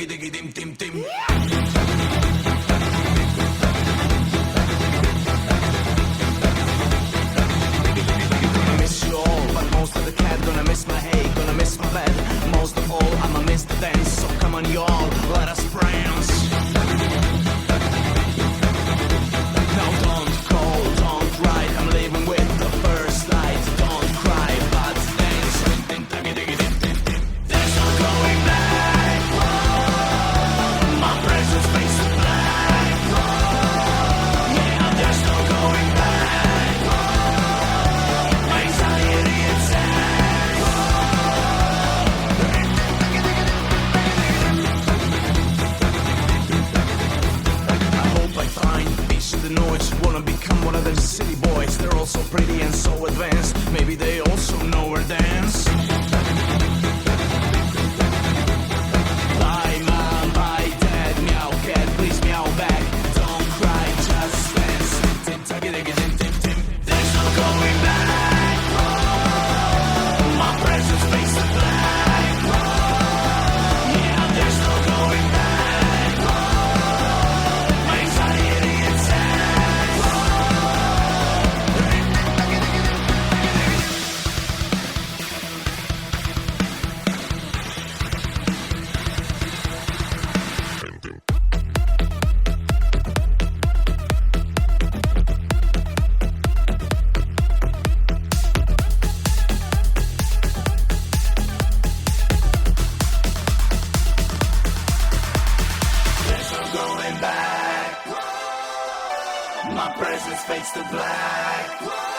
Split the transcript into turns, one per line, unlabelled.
tagi digi dim tim tim. Gonna miss you all, but most of the cat. Gonna miss my hay, gonna miss my bed. Most of all, I'ma miss the dance. So come on y'all, let us prance. Now don't call, don't write, I'm leaving with the first light. Don't cry, but dance. There's no going back. My presence makes it black. Yeah, there's no going back. Anxiety attack. I hope I find peace in the noise. Wanna become one of those city boys. They're all so pretty and so advanced. Maybe they also know where dance. Bye mom, bye dad, meow cat, please meow back. Don't cry, just dance. There's no going back. My presence makes it black. Yeah, there's no going back. Anxiety attack. There's no going back. My presence fades to black.